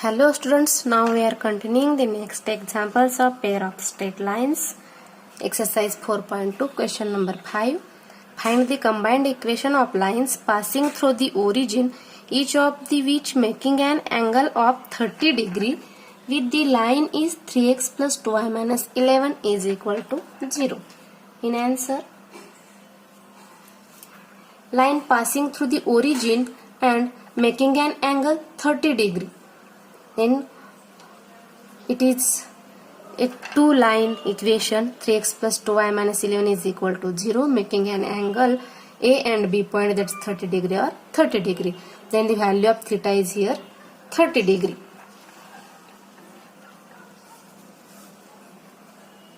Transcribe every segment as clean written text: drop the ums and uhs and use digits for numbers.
Hello students, now we are continuing the next examples of pair of straight lines. Exercise 4.2, question number 5. Find the combined equation of lines passing through the origin, each of the which making an angle of 30 degree with the line is 3x plus 2y minus 11 is equal to 0. In answer, line passing through the origin and making an angle 30 degree. Then it is a two line equation, 3x plus 2y minus 11 is equal to 0, making an angle A and B point, that's 30 degree or 30 degree. Then the value of theta is here 30 degree.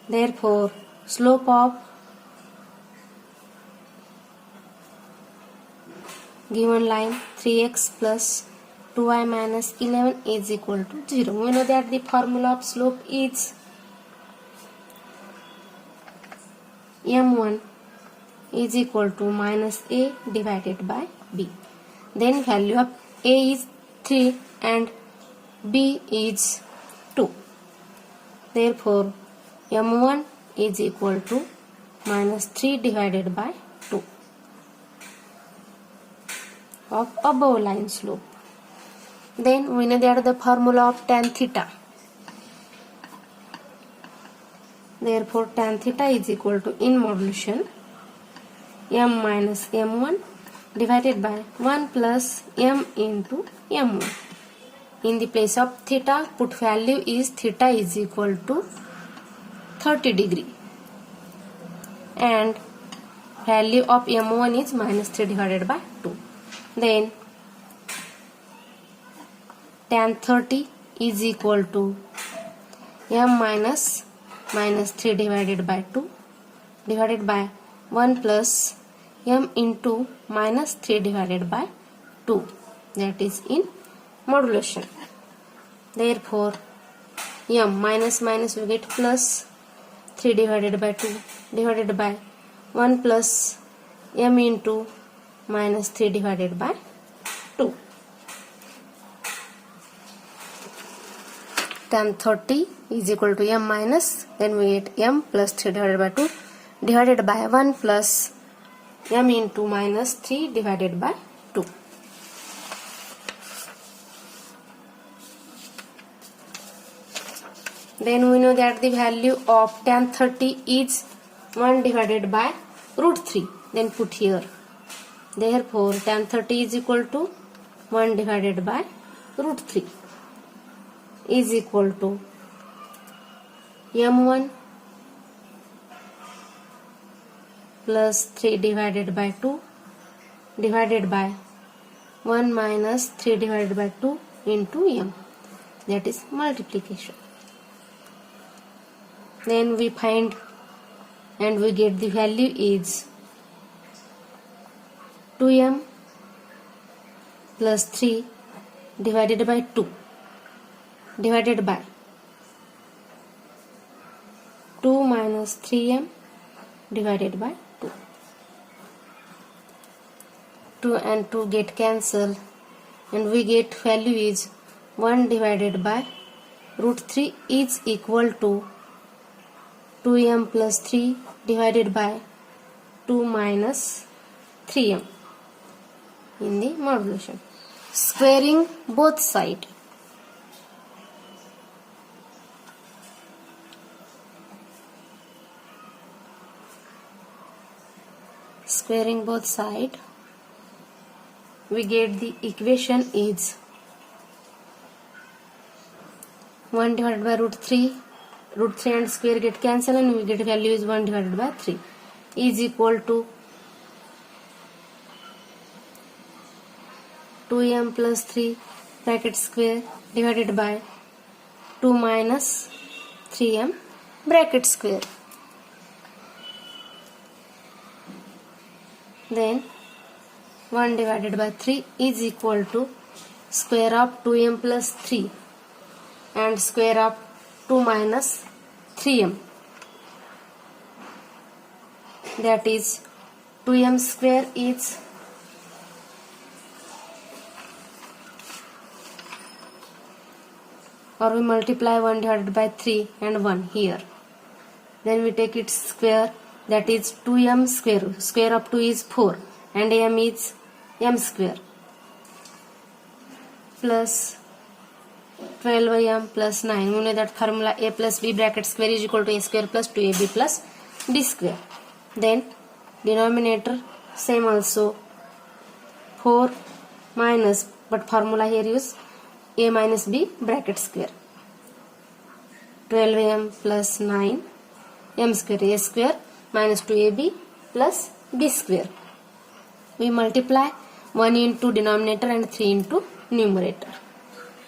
Therefore, slope of given line 3x plus 2y minus 11 is equal to 0. We know that the formula of slope is m1 is equal to minus a divided by b. Then value of a is 3 and b is 2. Therefore, m1 is equal to minus 3 divided by 2 of above line slope. Then we know that the formula of tan theta. Therefore, tan theta is equal to in modulation m minus m1 divided by 1 plus m into m1. In the place of theta, put value is theta is equal to 30 degree and value of m1 is minus 3 divided by 2. Then tan 30 is equal to m minus 3 divided by 2 divided by 1 plus m into minus 3 divided by 2, that is in modulation. Therefore, m minus we get plus 3 divided by 2 divided by 1 plus m into minus 3 divided by 2. Tan 30 is equal to m minus, then we get m plus 3 divided by 2 divided by 1 plus m into minus 3 divided by 2. Then we know that the value of tan 30 is 1 divided by root 3. Then put here. Therefore, tan 30 is equal to 1 divided by root 3 is equal to m1 plus 3 divided by 2 divided by 1 minus 3 divided by 2 into m, that is multiplication. Then we find and we get the value is 2m plus 3 divided by 2 divided by 2 minus 3m divided by 2. 2 and 2 get cancelled and we get value is 1 divided by root 3 is equal to 2m plus 3 divided by 2 minus 3m in the modulation. Squaring both sides. Squaring both sides, we get the equation is 1 divided by root 3 and square get cancelled and we get value is 1 divided by 3 is equal to 2m plus 3 bracket square divided by 2 minus 3m bracket square. Then 1 divided by 3 is equal to square of 2m plus 3 and square of 2 minus 3m, that is 2m square is or we multiply 1 divided by 3 and 1 here. Then we take its square, that is 2m square. Square of 2 is 4 and m is m square plus 12m plus 9. We know that formula a plus b bracket square is equal to a square plus 2ab plus b square. Then denominator same also 4 minus, but formula here use a minus b bracket square. 12m plus 9 m square, a square minus 2ab plus b square. We multiply 1 into denominator and 3 into numerator,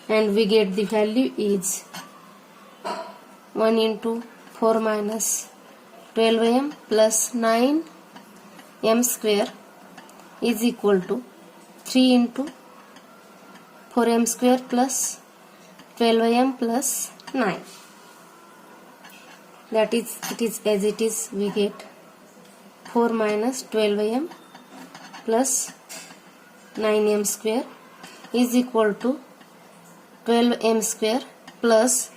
and we get the value is 1 into 4 minus 12m plus 9 m square is equal to 3 into 4m square plus 12m plus 9. That is, it is as it is, we get 4 minus 12m plus 9m square is equal to 12m square plus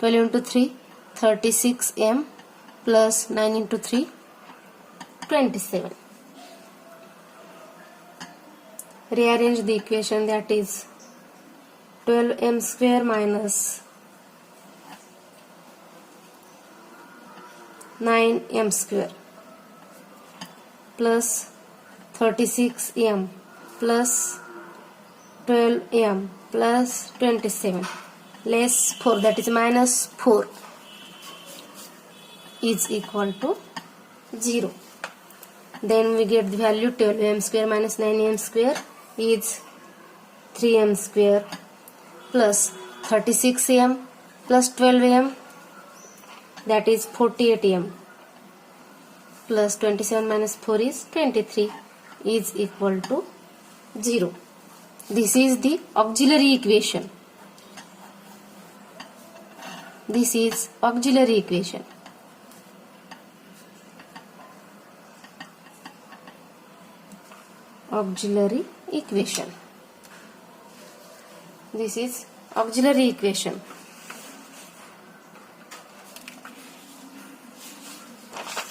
12 into 3 36m plus 9 into 3 27. Rearrange the equation, that is 12m square minus 9m square plus 36m plus 12m plus 27 less 4, that is minus 4 is equal to 0. Then we get the value 12m square minus 9m square is 3m square plus 36m plus 12m, that is 48m plus 27 minus 4 is 23 is equal to 0. This is the auxiliary equation. This is auxiliary equation. Auxiliary equation. This is auxiliary equation.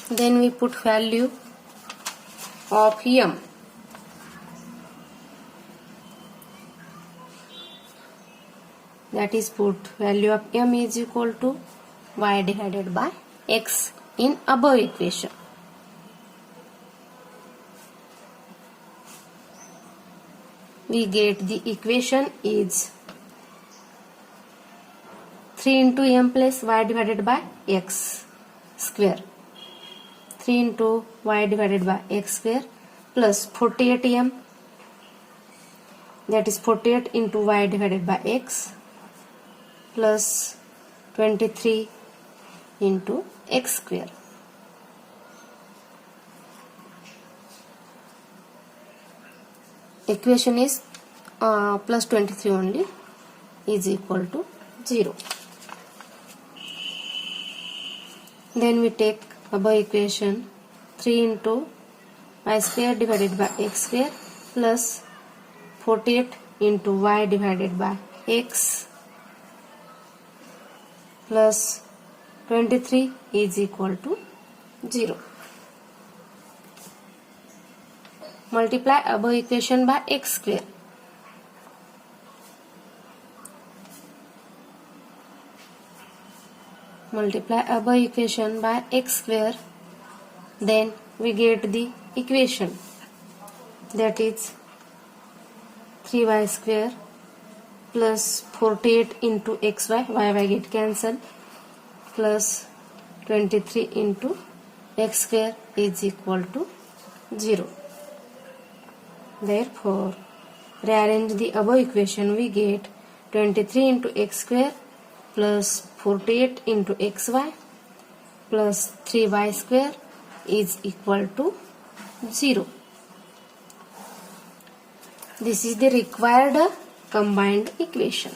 Then we put value of m. That is, put value of m is equal to y divided by x in above equation. We get the equation is 3 into m plus y divided by x square. 3 into y divided by x square plus 48m, that is 48 into y divided by x plus 23 into x square. Equation is plus 23 only is equal to 0. Then we take above equation 3 into y square divided by x square plus 48 into y divided by x plus 23 is equal to 0. Multiply above equation by x square. Multiply above equation by x square. Then we get the equation, that is 3y square plus 48 into xy, y get cancelled, plus 23 into x square is equal to 0. Therefore, rearrange the above equation, we get 23 into x square plus 48 into xy plus 3y square is equal to 0. This is the required combined equation.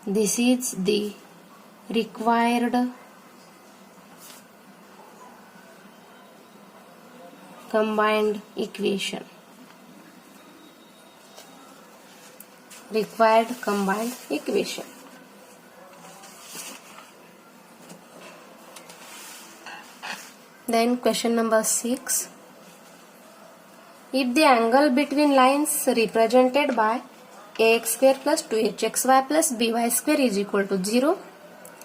This is the required combined equation. required combined equation. Then question number 6. If the angle between lines represented by ax square plus 2hxy plus by square is equal to 0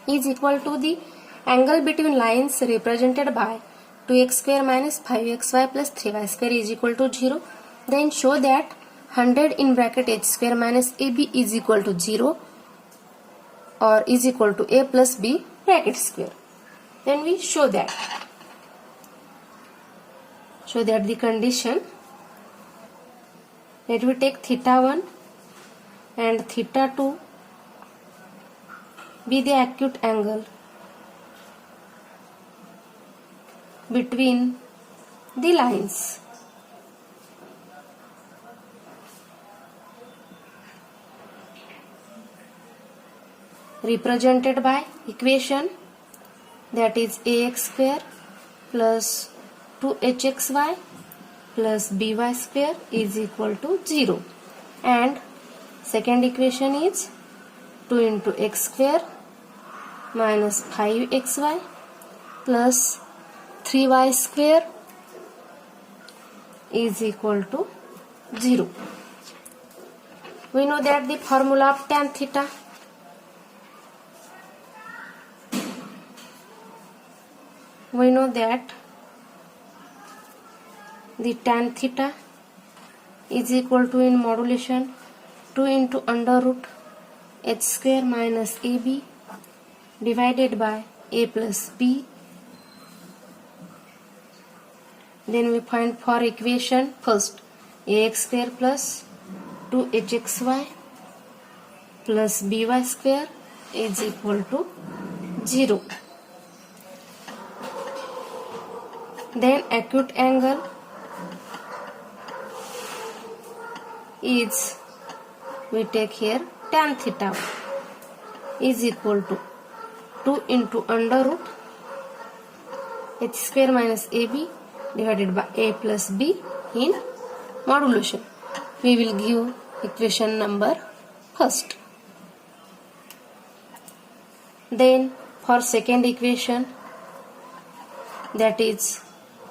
is equal to the angle between lines represented by 2x square minus 5xy plus 3y square is equal to 0, then show that 100 in bracket h square minus ab is equal to 0 or is equal to a plus b bracket square. Then we show that the condition, let me take theta 1 and theta 2 be the acute angle between the lines. Represented by equation that is ax square plus 2hxy plus by square is equal to 0, and second equation is 2 into x square minus 5xy plus 3y square is equal to 0. We know that the formula of tan theta, we know that the tan theta is equal to, in modulation, 2 into under root h square minus ab divided by a plus b. Then we find for equation first ax square plus 2hxy plus by square is equal to 0. Then acute angle is, we take here tan theta is equal to 2 into under root h square minus ab divided by a plus b in modulation. We will give equation number first. Then for second equation, that is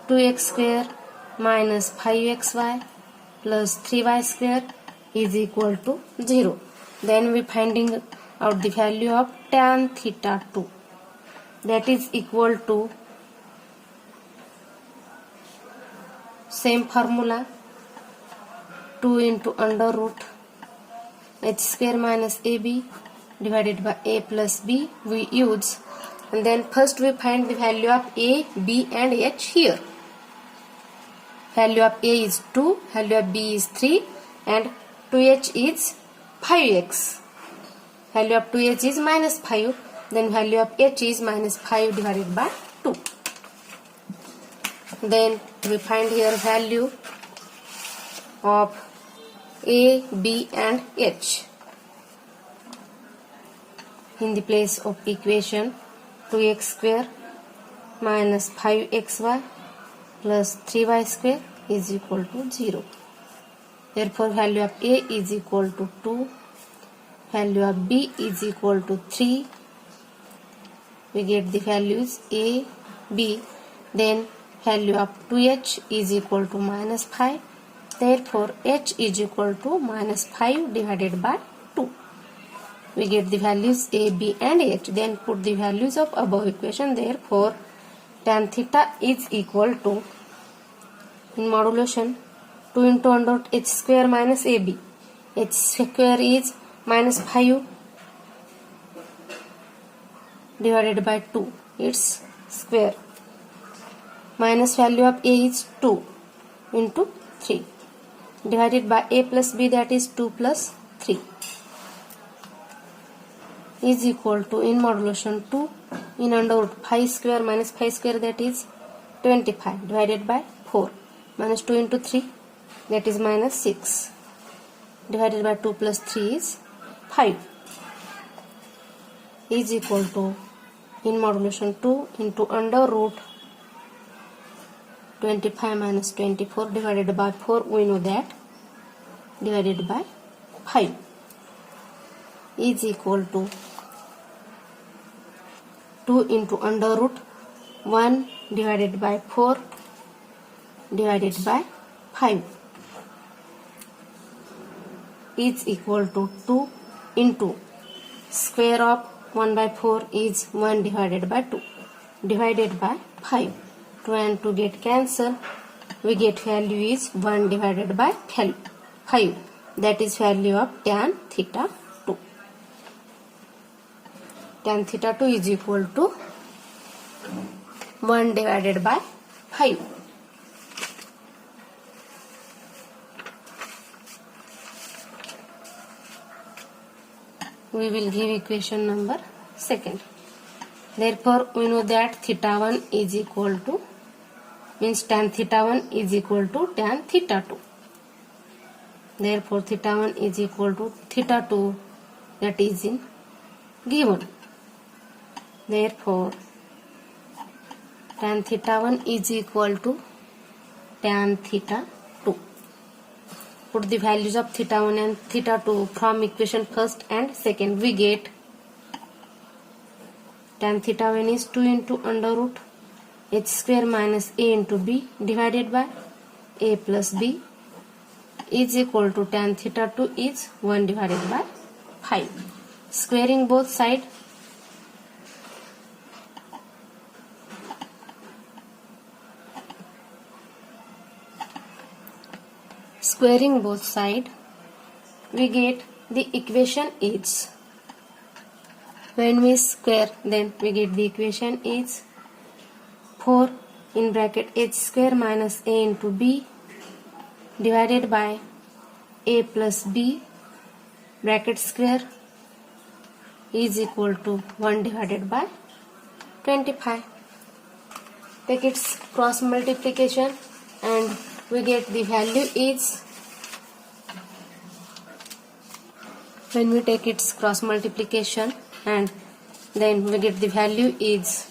2x square minus 5xy plus 3y square is equal to 0. Then we finding out the value of tan theta 2, that is equal to, same formula, 2 into under root h square minus ab divided by a plus b we use, and then first we find the value of a, b and h here. Value of a is 2, value of b is 3 and 2h is 5x. Value of 2h is minus 5, then value of h is minus 5 divided by 2. Then we find here value of a, b and h. In the place of equation 2x square minus 5xy plus 3y square is equal to 0. Therefore value of a is equal to 2, value of b is equal to 3. We get the values a, b. Then value of 2h is equal to minus 5. Therefore h is equal to minus 5 divided by 2. We get the values a, b and h. Then put the values of above equation. Therefore tan theta is equal to, in modulation, 2 into under root h square minus ab. H square is minus 5 divided by 2, its square, minus value of a is 2 into 3 divided by a plus b, that is 2 plus 3 is equal to, in modulation, 2 in under root 5 square minus 5 square, that is 25 divided by 4, minus 2 into 3, that is minus 6 divided by 2 plus 3 is 5 is equal to, in modulation, 2 into under root 25 minus 24 divided by 4, we know that, divided by 5. is equal to 2 into under root 1 divided by 4 divided by 5 is equal to 2 into square of 1 by 4 is 1 divided by 2 divided by 5. 2 and 2 get cancel. We get value is 1 divided by 5. That is value of tan theta 2. Tan theta 2 is equal to 1 divided by 5. We will give equation number 2. Therefore, we know that theta 1 is equal to, means tan theta 1 is equal to tan theta 2. Therefore, theta 1 is equal to theta 2, that is in given. Therefore, tan theta 1 is equal to tan theta 2. Put the values of theta 1 and theta 2 from equation first and second. We get tan theta 1 is 2 into under root h square minus a into b divided by a plus b is equal to tan theta 2 is 1 divided by 5. Squaring both sides, we get the equation is, when we square then we get the equation is 4 in bracket h square minus a into b divided by a plus b bracket square is equal to 1 divided by 25. Take its cross multiplication and we get the value is, when we take its cross multiplication and then we get the value is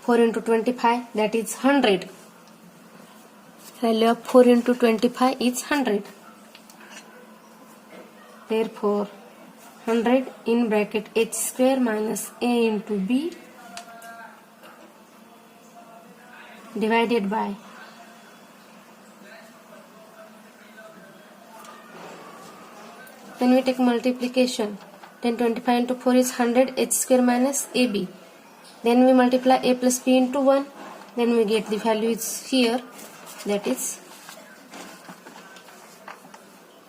4 into 25, that is 100. Value of 4 into 25 is 100. Therefore, 100 in bracket h square minus a into b divided by when we take multiplication, then 25 into 4 is 100 h square minus ab. Then we multiply a plus b into 1. Then we get the value is here, that is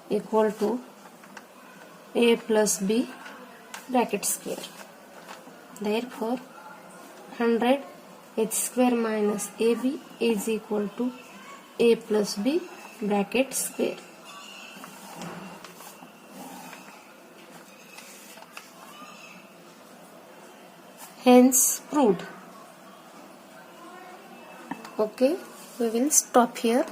equal to a plus b bracket square. Therefore, 100 h square minus ab is equal to a plus b bracket square. Hence proved. Okay, we will stop here.